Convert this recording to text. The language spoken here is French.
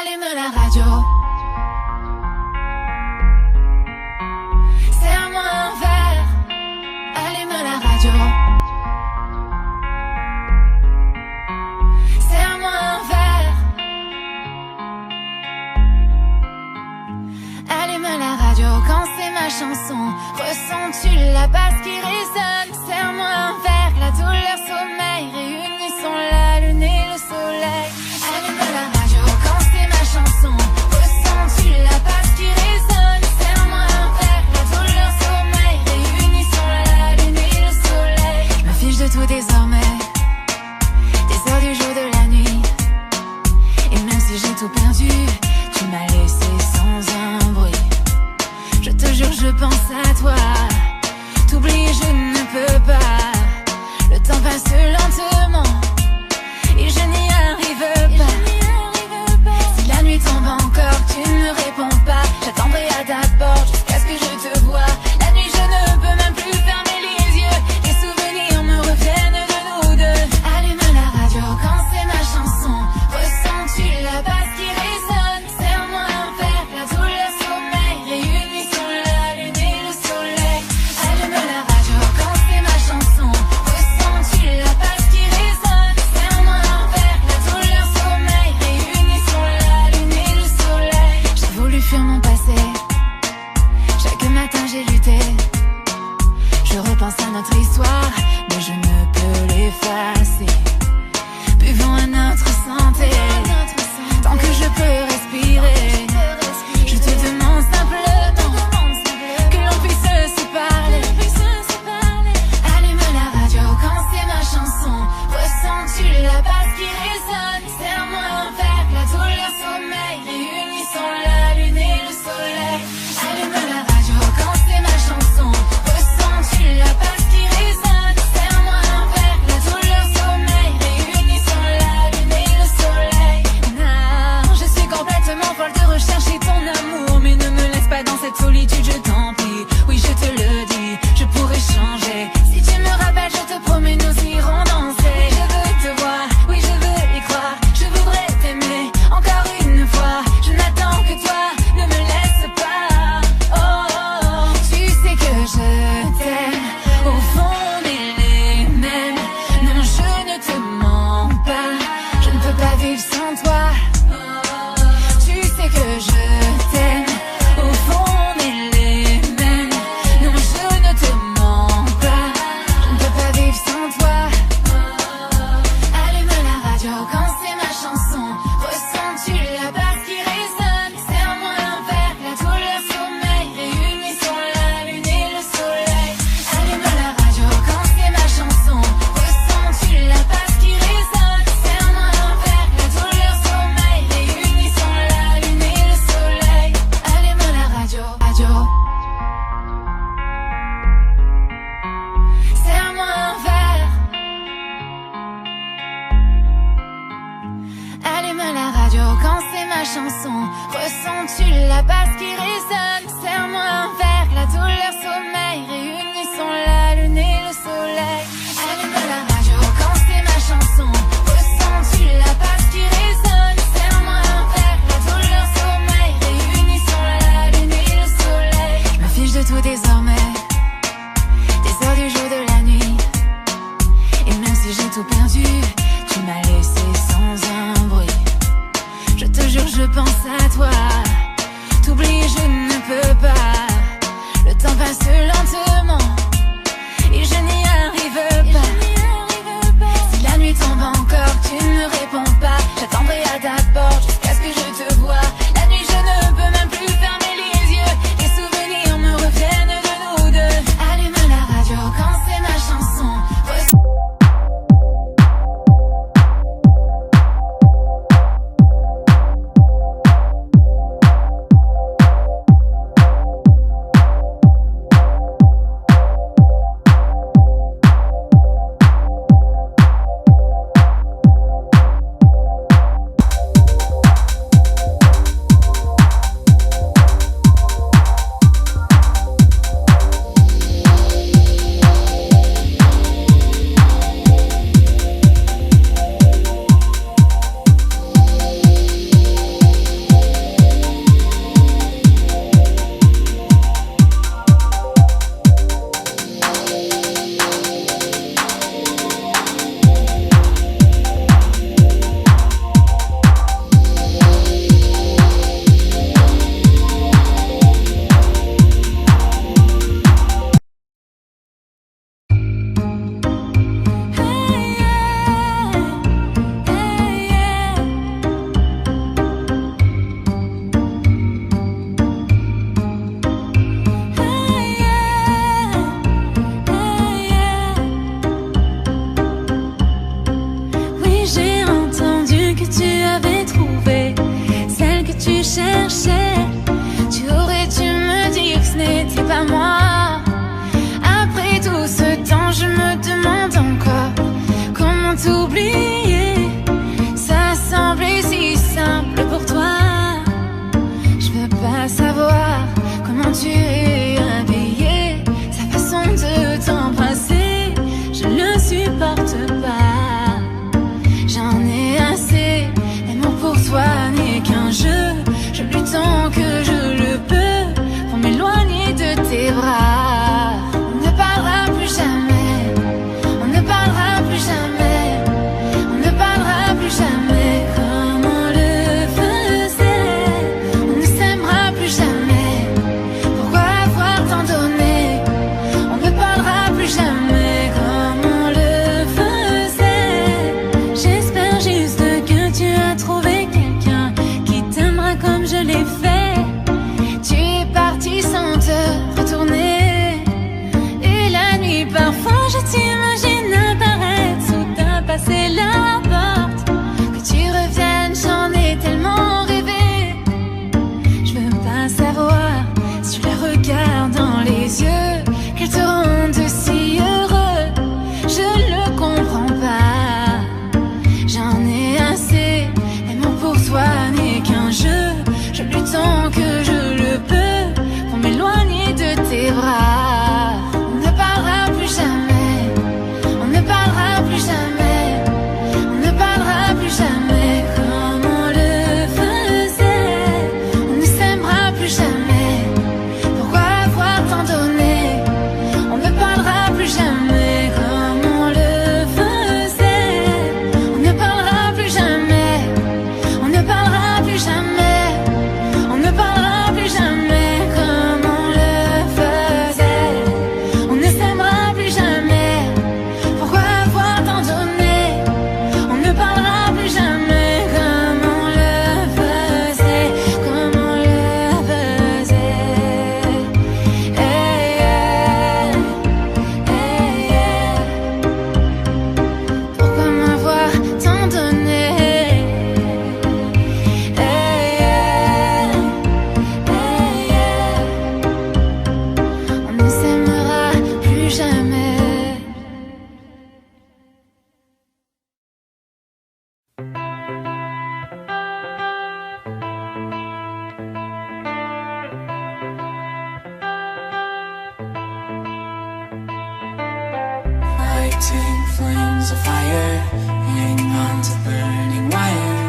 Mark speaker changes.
Speaker 1: Allume la radio. Serre-moi un verre. Allume la radio. Serre-moi un verre. Allume la radio quand c'est ma chanson. Ressens-tu la basse qui résonne? Serre-moi un verre, la douleur, sommeil. Réunissons la lune et le soleil. Allume la radio quand c'est ma chanson. Ressens-tu la basse qui résonne? Serre-moi un verre, la douleur, sommeil. Réunissons la lune et le soleil. Me fiche de tout désormais, des heures du jour, de la nuit. Et même si j'ai tout perdu, tu m'as laissé sans un bruit. Je te jure, je pense à toi. T'oublier, je ne peux pas. Le temps passe lentement et je n'y arrive pas. Si la nuit tombe encore, tu ne réponds pas. J'attendrai à ta porte jusqu'à ce que je te vois. La nuit, je ne peux même plus fermer les yeux. Les souvenirs me reviennent de nous deux. Allume la radio quand c'est ma chanson. Ressens-tu la basse qui résonne? Serre-moi un verre, la douleur, sommeil. Réunissons la lune et le soleil. Allume la radio quand c'est ma chanson. Ressens-tu la basse qui résonne? Serre-moi un verre, la douleur, sommeil. Réunissons la lune et le soleil. J'ai voulu fuir mon passé. Chaque matin j'ai lutté. Je repense à notre histoire, mais je ne peux l'effacer. Buvons à notre santé, tant que je peux respirer. Je te demande simplement que l'on puisse se parler. Allume la radio quand c'est ma chanson. Ressens-tu la basse qui résonne? Serre-moi un verre, la douleur, sommeil. Réunissons la lune et le soleil. Allume la radio quand c'est ma chanson. Ressens-tu la basse qui résonne? Serre-moi un verre, la douleur, sommeil. Réunissons la lune et le soleil. Non, je suis complètement folle de rechercher ton amour, mais ne me laisse pas dans cette solitude, je t'en prie. Oui, je te le dis, je pourrais changer. Si tu me rappelles, je te promets, nous irons danser. Je veux te voir, oui, je veux y croire. Je voudrais t'aimer encore une fois. Je n'attends que toi, ne me laisse pas. Oh, oh, oh. Tu sais que je t'aime au fond des les mêmes. Non, je ne te mens pas. Je ne peux pas vivre sans toi. Tu sais que je t'aime au fond des les mêmes. Non, je ne te mens pas. Je ne peux pas vivre sans toi. Allume la radio quand c'est ma chanson. Ressens-tu la basse qui résonne? Serre-moi un verre, la douleur, sommeil. Réunissons la lune et le soleil. Allume la radio quand c'est ma chanson. Ressens-tu la basse qui résonne? Serre-moi un verre, la douleur, sommeil. Réunissons la lune et le soleil. Allume la radio, radio. Serre-moi un verre. Allume la radio quand c'est ma chanson. Ressens-tu la basse qui résonne? Serre-moi un verre, la douleur, sommeil. Réunissons la lune et le soleil. Allume la radio quand c'est ma chanson. Ressens-tu la basse qui résonne? Serre-moi un verre, la douleur, sommeil. Réunissons la lune et le soleil. Je me fiche de tout désormais, des heures du jour, de la nuit. Et même si j'ai tout perdu, tu m'as laissé sans un bruit. Je te jure, je pense à toi. T'oublier, je ne peux pas. Le temps passe lentement et je n'y arrive pas. Si la nuit tombe encore, tu ne réponds pas. J'attendrai à ta porte jusqu'à ce que je te vois. La nuit, je ne peux même plus fermer les yeux. Les souvenirs me reviennent de nous deux. Allume la radio quand c'est ma chanson. à moi. Après tout ce temps, je me demande encore comment t'oublier. Ça semblait si simple pour toi. Je veux pas savoir comment tu es habillé, sa façon de t'embrasser, je ne supporte pas. J'en ai assez, l'amour pour toi n'est qu'un jeu. Je lutte tant que je le peux pour m'éloigner de tes bras. On ne parlera plus jamais, on ne parlera plus jamais, on ne parlera plus jamais comme on le faisait. On ne s'aimera plus jamais, pourquoi avoir tant donné? On ne parlera plus jamais comme on le faisait. J'espère juste que tu as trouvé quelqu'un qui t'aimera comme je l'ai fait. Tu es parti sans te retourner, et la nuit parfois je t'imagine apparaître soudain passer la porte. Que tu reviennes, j'en ai tellement rêvé. Je veux pas savoir si tu la regardes dans les yeux qu'elle te rende si heureux. Je le comprends pas, j'en ai assez, l'amour pour toi n'est qu'un jeu. Je lutte tant que je le peux pour m'éloigner de tes bras. On ne parlera plus jamais, on ne parlera plus jamais, on ne parlera plus jamais comme on le faisait. On ne s'aimera plus jamais, pourquoi avoir tant donné? On ne parlera plus jamais comme on le faisait. On ne parlera plus jamais, on ne parlera plus jamais, on ne parlera plus jamais comme on le faisait. On ne s'aimera plus jamais, pourquoi avoir tant donné? On ne parlera plus jamais comme on le faisait, comme on le faisait. Hey, yeah, hey, yeah. Pourquoi m'avoir tant donné? Hey, yeah, hey, yeah. On ne s'aimera plus jamais.
Speaker 2: Lighting flames of fire, hang on to burning wire.